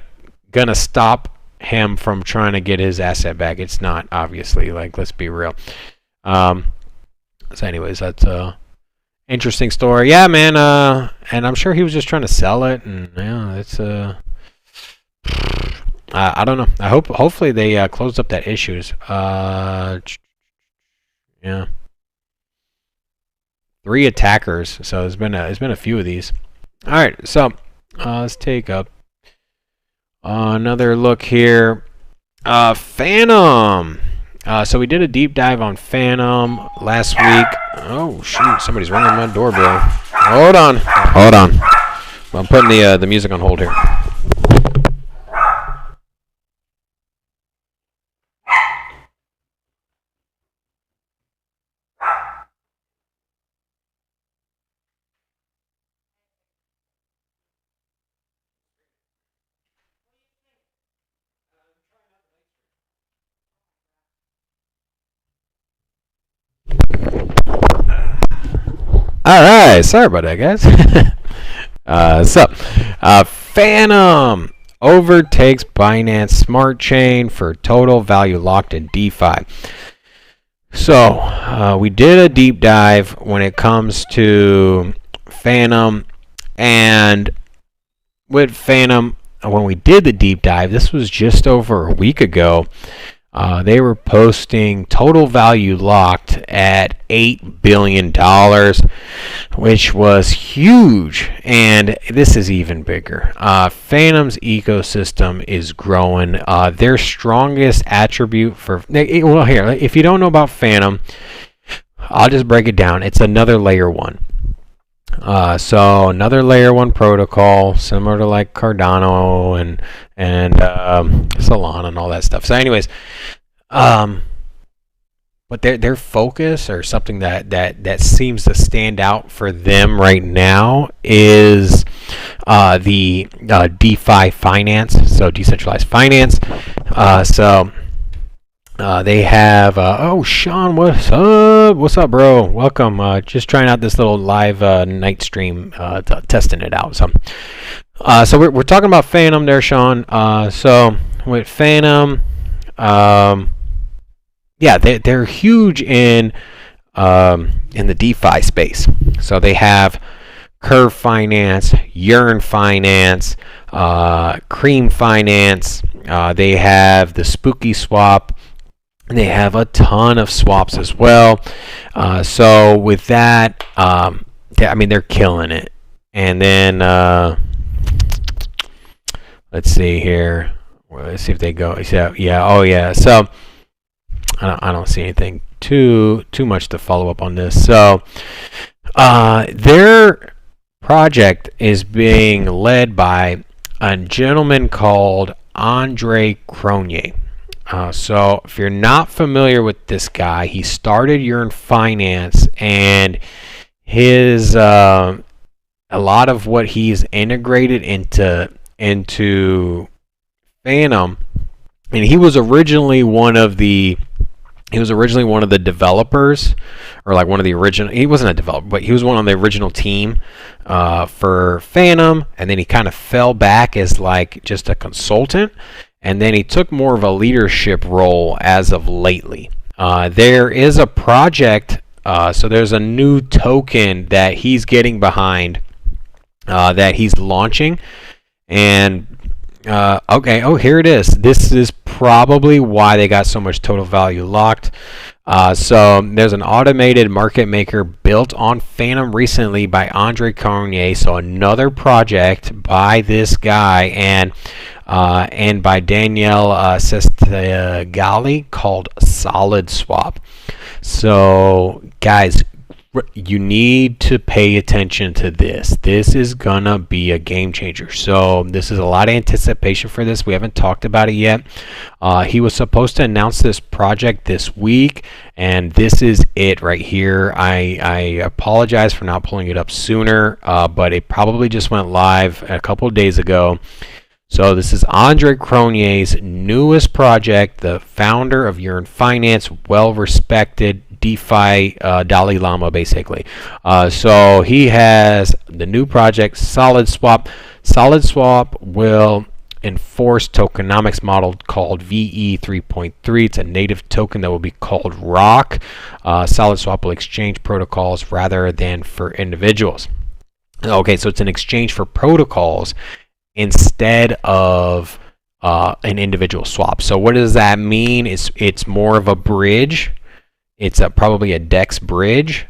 stop him from trying to get his asset back. It's not, obviously. Like, let's be real. So anyways, that's a interesting story. Yeah, man. And I'm sure he was just trying to sell it, and yeah, it's I don't know. Hopefully they closed up that issues. Yeah. 3 attackers. So there's been a few of these. All right. So let's take up another look here. Phantom. So we did a deep dive on Phantom last week. Oh shoot! Somebody's ringing my doorbell. Hold on. I'm putting the music on hold here. All right, sorry about that, guys. Phantom overtakes Binance Smart Chain for total value locked in DeFi. So we did a deep dive when it comes to Phantom, and with Phantom, when we did the deep dive, this was just over a week ago. They were posting total value locked at $8 billion, which was huge. And this is even bigger. Phantom's ecosystem is growing. Their strongest attribute well, here, if you don't know about Phantom, I'll just break it down. It's another layer 1. So another layer 1 protocol, similar to like Cardano and Solana and all that stuff. So anyways, but their focus, or something that seems to stand out for them right now, is the DeFi finance, so decentralized finance. They have Sean, what's up? What's up, bro? Welcome. Just trying out this little live night stream, testing it out. So we're talking about Phantom there, Sean. So with Phantom, yeah, they're huge in the DeFi space. So they have Curve Finance, Yearn Finance, Cream Finance. They have the Spooky Swap. And they have a ton of swaps as well. So with that, they're killing it. And then let's see here. Well, let's see if they go. Yeah. Oh yeah. So I don't see anything too much to follow up on this. So their project is being led by a gentleman called Andre Cronje. So if you're not familiar with this guy, he started Yearn Finance, and his a lot of what he's integrated into Phantom, and he was originally one of the developers, or like one of the original. He wasn't a developer, but he was one on the original team for Phantom, and then he kind of fell back as like just a consultant. And then he took more of a leadership role as of lately. There is a project, so there's a new token that he's getting behind, that he's launching. And, here it is. This is probably why they got so much total value locked. So there's an automated market maker built on Phantom recently by Andre Cronje. So another project by this guy, and by Danielle Sestigali, called Solid Swap. So guys, You need to pay attention to this. This is gonna be a game changer. So this is a lot of anticipation for this. We haven't talked about it yet. He was supposed to announce this project this week, and this is it right here. I apologize for not pulling it up sooner, but it probably just went live a couple of days ago. So this is Andre Cronje's newest project, the founder of Yearn Finance, well-respected DeFi Dalai Lama, basically. So he has the new project, SolidSwap. SolidSwap will enforce tokenomics model called VE 3.3. It's a native token that will be called ROC. SolidSwap will exchange protocols rather than for individuals. Okay, so it's an exchange for protocols instead of an individual swap. So what does that mean? It's more of a bridge. It's probably a DEX bridge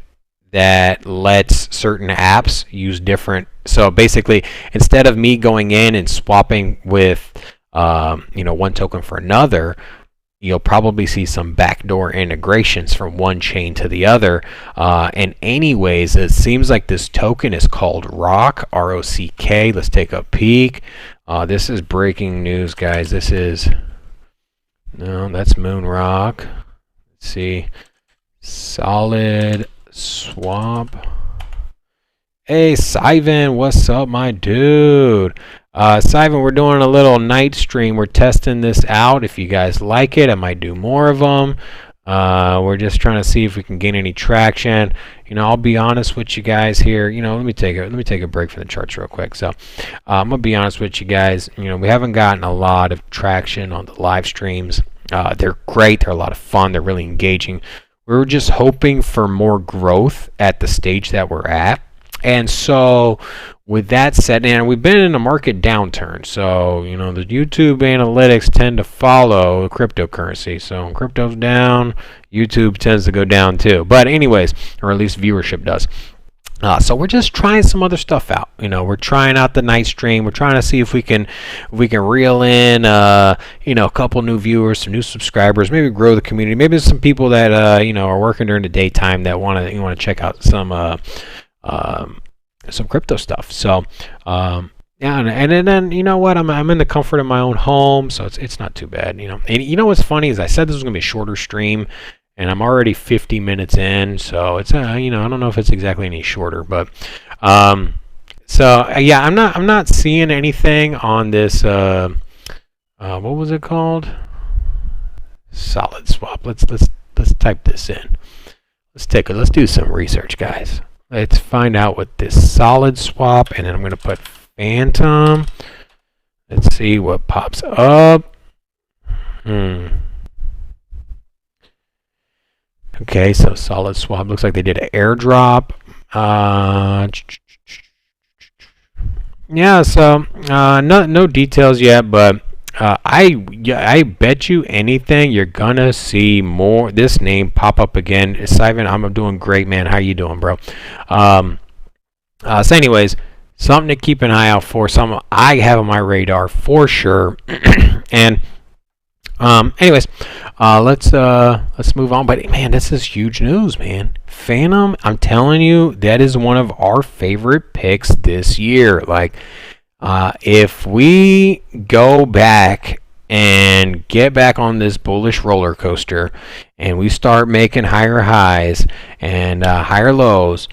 that lets certain apps use different. So basically, instead of me going in and swapping with one token for another, you'll probably see some backdoor integrations from one chain to the other. And anyways, it seems like this token is called ROC, R-O-C-K. Let's take a peek. This is breaking news, guys. That's Moonrock. Let's see. Solid Swap. Hey, Sivan, what's up, my dude? Sivan, we're doing a little night stream. We're testing this out. If you guys like it, I might do more of them. We're just trying to see if we can gain any traction. I'll be honest with you guys here. Let me take a break from the charts real quick. So, I'm gonna be honest with you guys. We haven't gotten a lot of traction on the live streams. They're great. They're a lot of fun. They're really engaging. We're just hoping for more growth at the stage that we're at. And so, with that said, and we've been in a market downturn, so the YouTube analytics tend to follow cryptocurrency. So when crypto's down, YouTube tends to go down too. But anyways, or at least viewership does. So we're just trying some other stuff out. We're trying out the night stream. We're trying to see if we can reel in a couple new viewers, some new subscribers, maybe grow the community. Maybe there's some people that are working during the daytime that want to check out some crypto stuff. So yeah, and then you know what? I'm in the comfort of my own home, so it's not too bad. And what's funny is I said this was gonna be a shorter stream, and I'm already 50 minutes in, so it's I don't know if it's exactly any shorter, but so yeah, I'm not seeing anything on this. What was it called? SolidSwap. Let's type this in. Let's do some research, guys. Let's find out what this SolidSwap, and then I'm going to put Phantom. Let's see what pops up. Okay, so SolidSwap looks like they did an airdrop. Yeah, so no details yet, but I bet you anything you're gonna see more this name pop up again. Simon, I'm doing great, man. How you doing, bro? So anyways, something to keep an eye out for. Something I have on my radar for sure. And anyways, let's move on. But man, this is huge news, man. Phantom, I'm telling you, that is one of our favorite picks this year. Like, if we go back and get back on this bullish roller coaster and we start making higher highs and higher lows,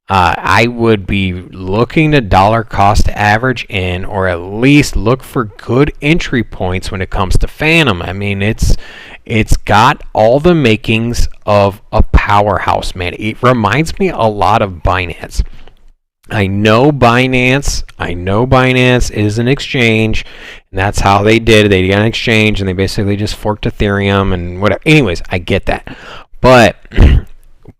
I would be looking to dollar cost average in, or at least look for good entry points when it comes to Phantom. I mean, it's got all the makings of a powerhouse, man. It reminds me a lot of Binance. I know Binance is an exchange, and that's how they did it. They got an exchange, and they basically just forked Ethereum and whatever. Anyways, I get that. But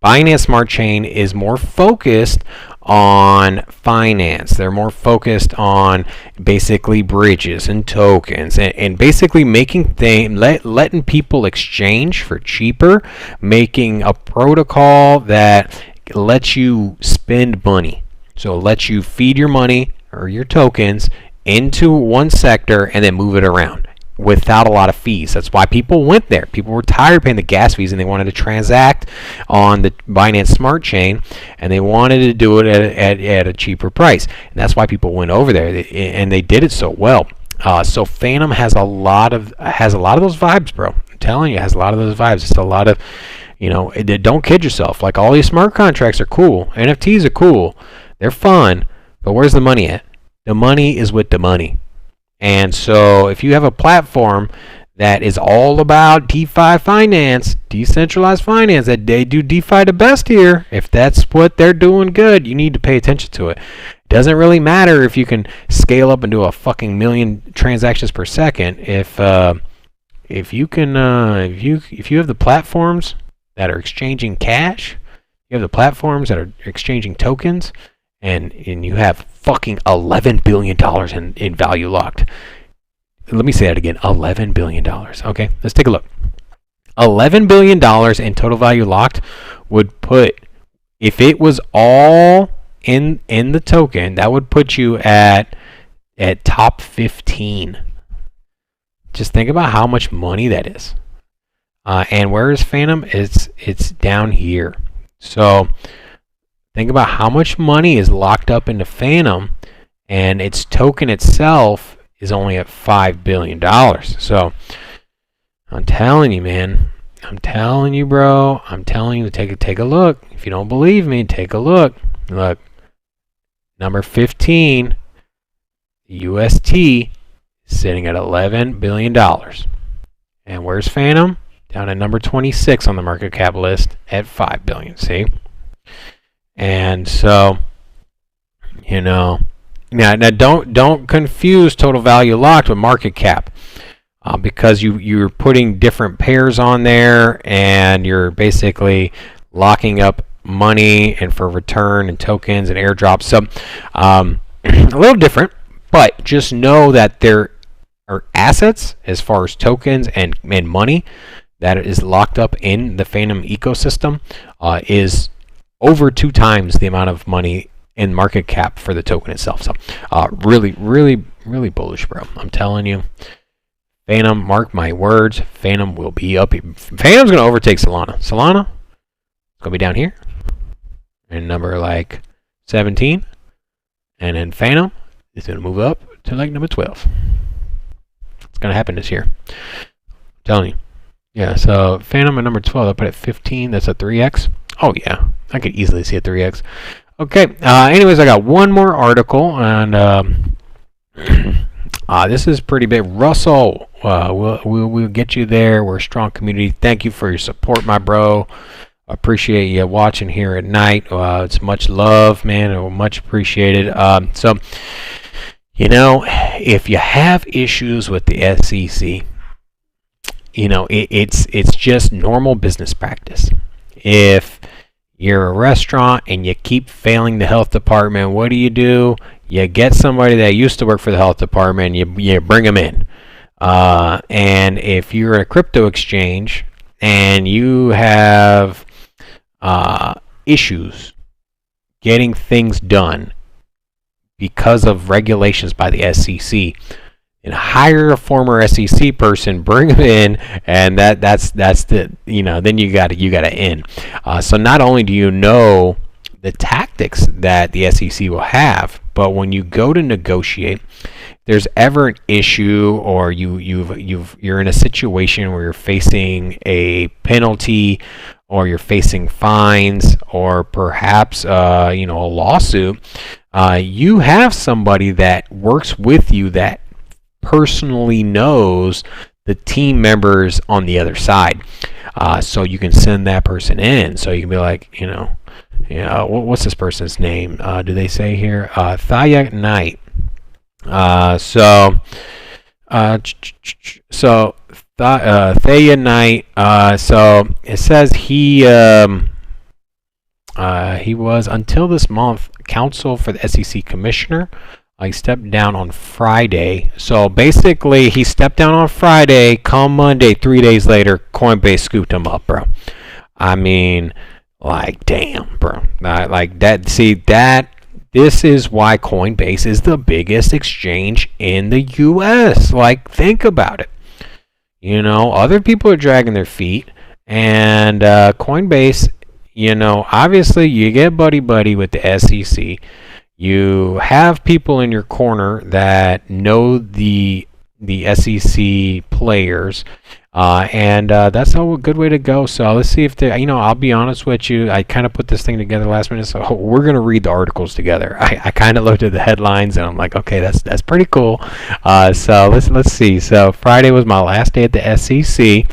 Binance Smart Chain is more focused on finance. They're more focused on basically bridges and tokens and basically making letting people exchange for cheaper, making a protocol that lets you spend money. So it lets you feed your money or your tokens into one sector and then move it around. without a lot of fees. That's why people went there. People were tired of paying the gas fees, and they wanted to transact on the Binance Smart Chain, and they wanted to do it at a cheaper price. And that's why people went over there, and they did it so well. So Phantom has a lot of those vibes, bro. I'm telling you, it has a lot of those vibes. It's a lot of, don't kid yourself. Like, all these smart contracts are cool. NFTs are cool. They're fun. But where's the money at? The money is with the money. And so if you have a platform that is all about DeFi finance, decentralized finance, that they do DeFi the best here, if that's what they're doing good, you need to pay attention to it. It doesn't really matter if you can scale up and do a fucking million transactions per second. If you have the platforms that are exchanging cash, you have the platforms that are exchanging tokens, and you have fucking $11 billion in value locked. Let me say that again, $11 billion. Okay, let's take a look. $11 billion in total value locked would put, if it was all in the token, that would put you at top 15. Just think about how much money that is. And where is Phantom? It's down here. So think about how much money is locked up into Phantom, and its token itself is only at $5 billion. So I'm telling you, man. I'm telling you, bro. I'm telling you to take a look. If you don't believe me, take a look. Look, number 15, UST, sitting at $11 billion. And where's Phantom? Down at number 26 on the market cap list at $5 billion. See? And so, now don't confuse total value locked with market cap, because you're putting different pairs on there, and you're basically locking up money and for return and tokens and airdrops. So a little different, but just know that there are assets as far as tokens and money that is locked up in the Phantom ecosystem is over 2 times the amount of money in market cap for the token itself. So really, really, really bullish, bro. I'm telling you. Phantom, mark my words, Phantom will be up. Phantom's going to overtake Solana. Solana is going to be down here. And number like 17. And then Phantom is going to move up to like number 12. It's going to happen this year. I'm telling you. Yeah, so Phantom at number 12, I put it at 15. That's a 3x. Oh, yeah. I could easily see a 3x. Okay. Anyways, I got one more article, and this is pretty big. Russell, we'll get you there. We're a strong community. Thank you for your support, my bro. Appreciate you watching here at night. It's much love, man. Much appreciated. So, if you have issues with the SEC, it's just normal business practice. If you're a restaurant and you keep failing the health department, what do? You get somebody that used to work for the health department, and you bring them in. And if you're a crypto exchange and you have issues getting things done because of regulations by the SEC, and hire a former SEC person, bring them in, and that's the then you got to end. So not only do you know the tactics that the SEC will have, but when you go to negotiate, if there's ever an issue, or you're in a situation where you're facing a penalty, or you're facing fines, or perhaps a lawsuit, you have somebody that works with you that personally knows the team members on the other side, so you can send that person in. So you can be like, what's this person's name? Do they say here? Thaya Knight. Thaya Knight. So it says he was until this month counsel for the SEC commissioner. He stepped down on Friday. So basically, he stepped down on Friday. Come Monday, 3 days later, Coinbase scooped him up, bro. I mean, like, damn, bro. Like that. See that. This is why Coinbase is the biggest exchange in the U.S. Like, think about it. Other people are dragging their feet, and Coinbase, obviously you get buddy with the SEC. You have people in your corner that know the SEC players, and that's a good way to go. So let's see if I'll be honest with you. I kind of put this thing together last minute, so we're gonna read the articles together. I kind of looked at the headlines and I'm like, okay, that's pretty cool. So let's see. So Friday was my last day at the SEC.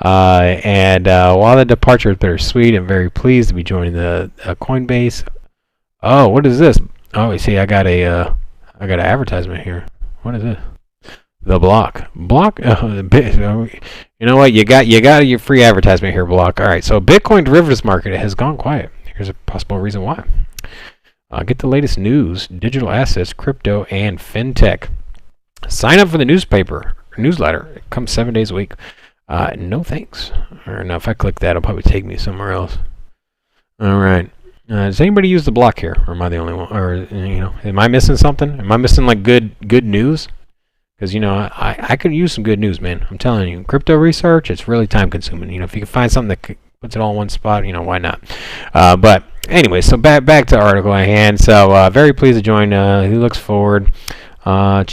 And while the departure was bittersweet, I'm very pleased to be joining the Coinbase. Oh, what is this? Oh, you see, I got an advertisement here. What is it? The Block. You know what? You got your free advertisement here, Block. All right. So Bitcoin derivatives market has gone quiet. Here's a possible reason why. Get the latest news, digital assets, crypto, and fintech. Sign up for the newsletter. It comes 7 days a week. No thanks. Or no, if I click that, it'll probably take me somewhere else. All right. Does anybody use the Block here, or am I the only one? Or am I missing something? Am I missing like good news? Because I could use some good news, man. I'm telling you, crypto research, it's really time consuming. If you can find something that puts it all in one spot, why not? But anyway, so back to the article at hand. So very pleased to join. He looks forward. So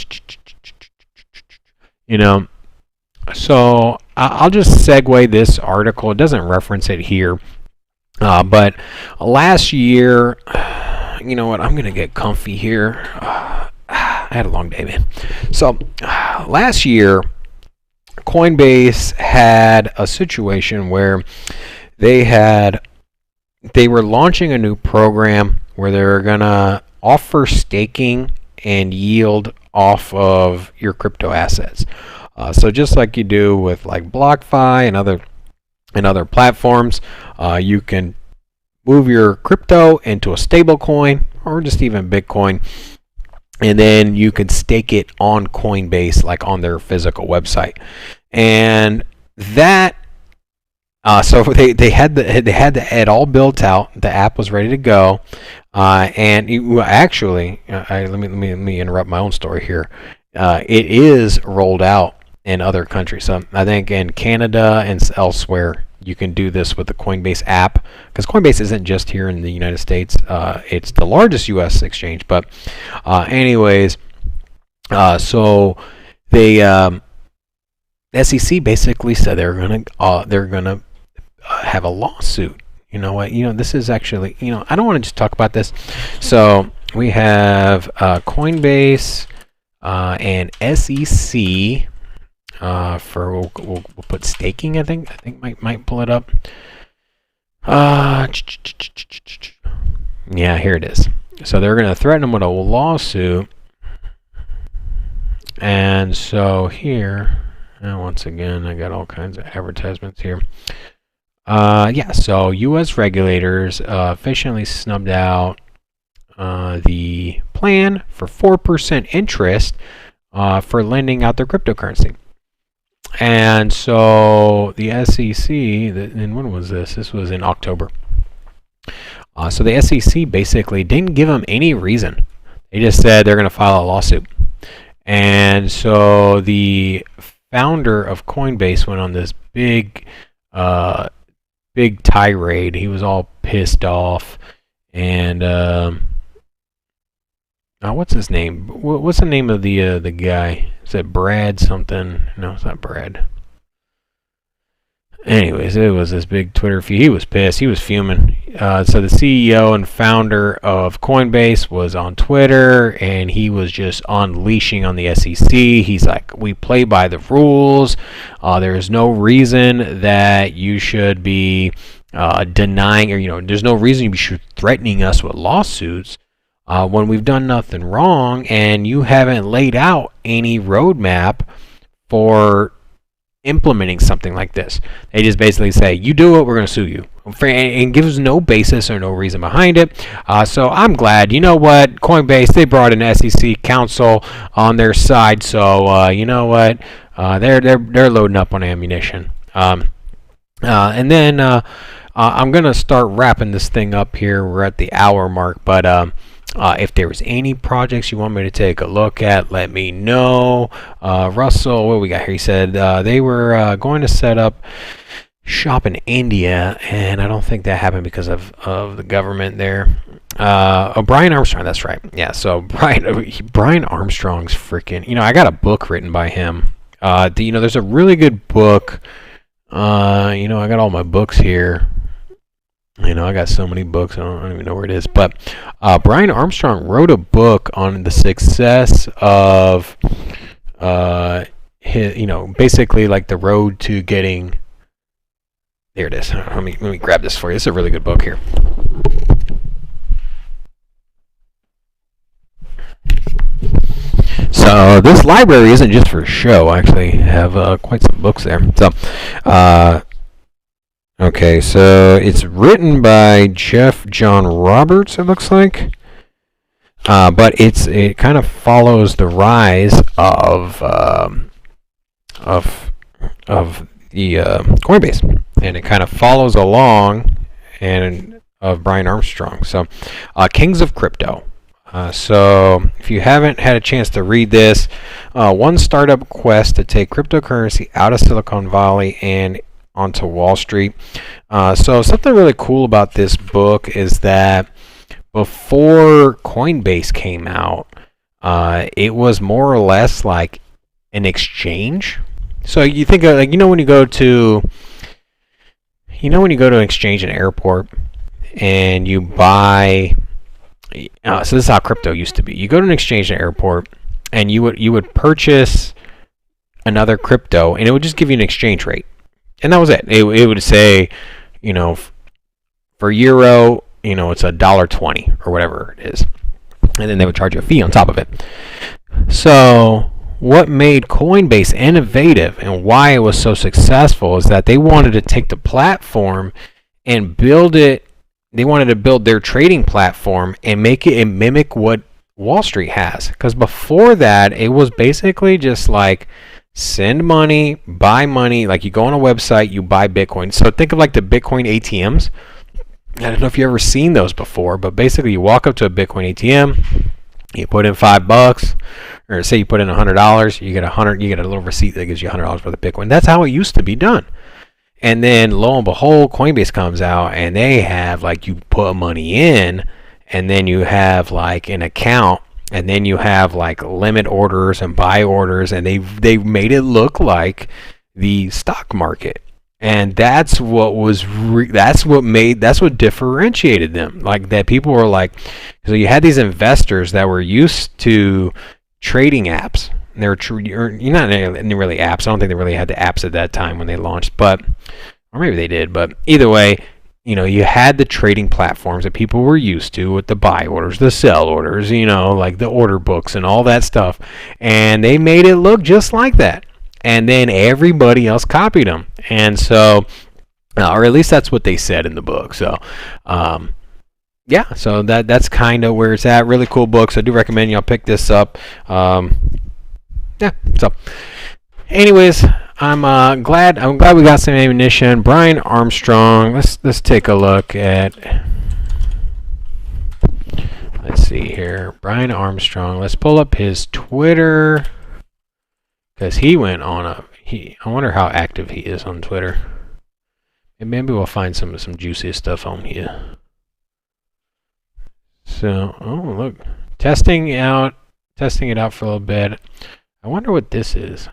I'll just segue this article. It doesn't reference it here, but last year, you know what? I'm gonna get comfy here. I had a long day, man. So last year, Coinbase had a situation where they were launching a new program where they were gonna offer staking and yield off of your crypto assets. So just like you do with like BlockFi and other platforms, you can move your crypto into a stable coin or just even Bitcoin, and then you can stake it on Coinbase, like on their physical website. And that, so they had it all built out. The app was ready to go, and actually, let me interrupt my own story here. It is rolled out in other countries. So I think in Canada and elsewhere, you can do this with the Coinbase app, because Coinbase isn't just here in the United States. It's the largest U.S. exchange. But anyways, so they SEC basically said they're gonna have a lawsuit. You know what? This is actually, I don't want to just talk about this. So we have Coinbase and SEC. We'll put staking. I think might pull it up. Yeah, here it is. So they're going to threaten them with a lawsuit, and so here, once again, I got all kinds of advertisements here. Yeah. So U.S. regulators efficiently snubbed out the plan for 4% interest for lending out their cryptocurrency. And so the SEC, and when was this? This was in October. So the SEC basically didn't give them any reason. They just said they're going to file a lawsuit. And so the founder of Coinbase went on this big tirade. He was all pissed off. And what's his name? What's the name of the guy? Is it Brad something? No, it's not Brad. Anyways, it was this big Twitter feed. He was pissed. He was fuming. So the CEO and founder of Coinbase was on Twitter, and he was just unleashing on the SEC. He's like, we play by the rules. There is no reason that you should be denying, or there's no reason you should be threatening us with lawsuits when we've done nothing wrong, and you haven't laid out any roadmap for implementing something like this. They just basically say, you do it, we're going to sue you, and gives no basis or no reason behind it. So I'm glad, you know what, Coinbase, they brought an SEC counsel on their side, so you know what, they're loading up on ammunition. And then I'm going to start wrapping this thing up here. We're at the hour mark, but If there was any projects you want me to take a look at, let me know. Russell, what we got here? He said they were going to set up shop in India, and I don't think that happened because of the government there. Brian Armstrong, that's right. Yeah, so Brian Armstrong's freaking. I got a book written by him. There's a really good book. I got all my books here. I got so many books, I don't even know where it is. But Brian Armstrong wrote a book on the success of, basically like the road to getting. There it is. Let me grab this for you. It's a really good book here. So this library isn't just for show. I actually have quite some books there. So, okay, so it's written by Jeff John Roberts, it looks like. But it kind of follows the rise of the Coinbase, and it kind of follows along of Brian Armstrong. So, Kings of Crypto. So if you haven't had a chance to read this, one startup quest to take cryptocurrency out of Silicon Valley and onto Wall Street. So something really cool about this book is that before Coinbase came out, it was more or less like an exchange. So you think of, like, when you go to an exchange in an airport and you buy. So this is how crypto used to be. You go to an exchange in an airport, and you would purchase another crypto, and it would just give you an exchange rate, and that was it. It would say, for euro, it's $1.20 or whatever it is, and then they would charge you a fee on top of it. So what made Coinbase innovative and why it was so successful is that they wanted to take the platform and build it. They wanted to build their trading platform and make it mimic what Wall Street has. Because before that, it was basically just like send money, buy money. Like you go on a website, you buy Bitcoin. So think of like the Bitcoin ATMs. I don't know if you've ever seen those before, but basically you walk up to a Bitcoin ATM, you put in $5, or say you put in $100, you get you get a little receipt that gives you $100 for the Bitcoin. That's how it used to be done. And then lo and behold, Coinbase comes out and they have like you put money in, and then you have like an account, and then you have like limit orders and buy orders, and they made it look like the stock market. And that's what differentiated them. Like that people were like, so you had these investors that were used to trading apps. They were not really apps. I don't think they really had the apps at that time when they launched, or maybe they did. But either way, you had the trading platforms that people were used to with the buy orders, the sell orders, like the order books and all that stuff, and they made it look just like that. And then everybody else copied them, and so, or at least that's what they said in the book. So, yeah, so that's kind of where it's at. Really cool books. I do recommend y'all pick this up. Yeah. So, anyways, I'm glad we got some ammunition. Brian Armstrong. Let's take a look at. Let's see here, Brian Armstrong. Let's pull up his Twitter, because he went on I wonder how active he is on Twitter. And maybe we'll find some juicy stuff on here. So, oh look, testing it out for a little bit. I wonder what this is.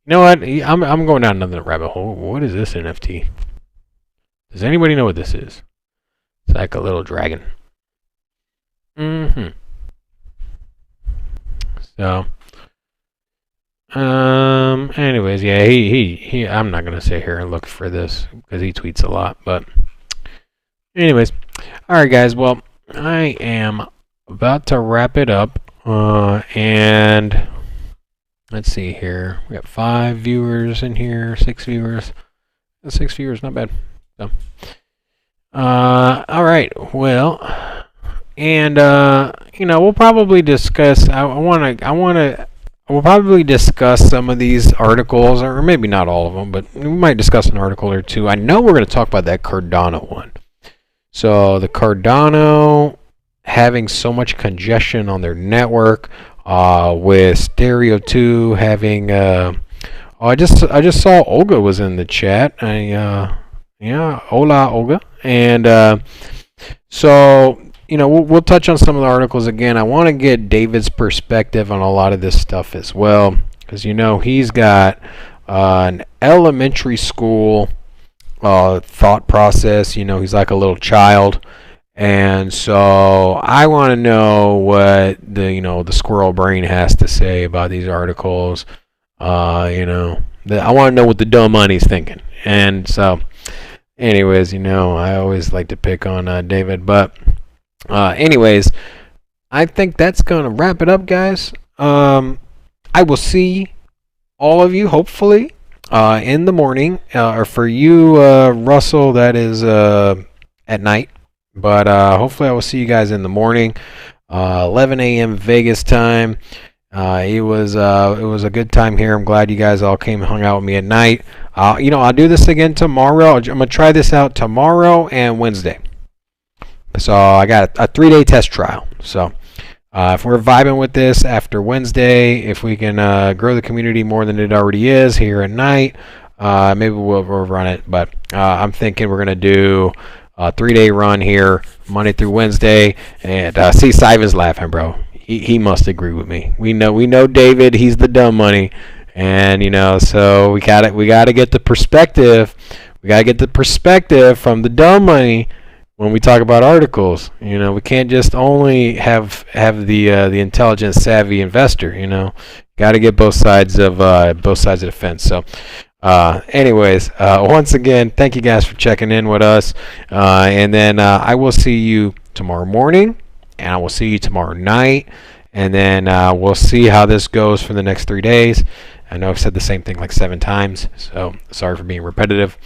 You know what? I'm going down another rabbit hole. What is this NFT? Does anybody know what this is? It's like a little dragon. So, anyways, yeah, he I'm not gonna sit here and look for this because he tweets a lot. But, anyways, all right, guys. Well, I am about to wrap it up, and. Let's see here. We got 5 viewers in here, 6 viewers. 6 viewers, not bad. So, all right. Well, and we'll probably discuss. We'll probably discuss some of these articles, or maybe not all of them, but we might discuss an article or two. I know we're going to talk about that Cardano one. So the Cardano having so much congestion on their network. With Stereo 2 having. I just saw Olga was in the chat. Yeah, hola Olga, and so we'll touch on some of the articles again. I want to get David's perspective on a lot of this stuff as well, because he's got an elementary school thought process. He's like a little child, and so I want to know what the squirrel brain has to say about these articles. I want to know what the dumb money's thinking, and so, anyways, I always like to pick on David, but anyways, I think that's gonna wrap it up, guys. I will see all of you hopefully in the morning, or for you, Russell, that is at night. But hopefully I will see you guys in the morning, 11 a.m. Vegas time. It was a good time here. I'm glad you guys all came and hung out with me at night. I'll do this again tomorrow. I'm gonna try this out tomorrow and Wednesday. So I got a 3-day test trial. So if we're vibing with this after Wednesday, if we can grow the community more than it already is here at night, maybe we'll run it. But I'm thinking we're gonna do a 3-day run here, Monday through Wednesday. And see, Sivan's laughing, bro. He must agree with me. We know David. He's the dumb money, and so we gotta get the perspective. We gotta get the perspective from the dumb money when we talk about articles. We can't just only have the intelligent, savvy investor. Gotta get both sides of the fence. So. Anyways, once again, thank you guys for checking in with us, and then I will see you tomorrow morning, and I will see you tomorrow night, and then we'll see how this goes for the next 3 days. I know I've said the same thing like 7 times, so sorry for being repetitive,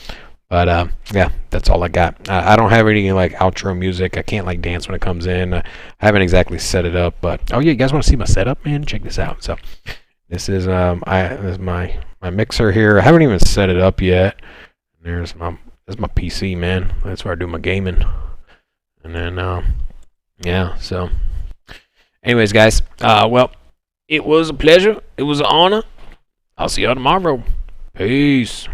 but yeah, that's all I got. I don't have any like outro music. I can't like dance when it comes in. I haven't exactly set it up, but oh yeah, you guys want to see my setup, man? Check this out. So this is this is my mixer here. I haven't even set it up yet. There's my PC, man. That's where I do my gaming. And then yeah, so anyways, guys, well, it was a pleasure. It was an honor. I'll see y'all tomorrow. Peace.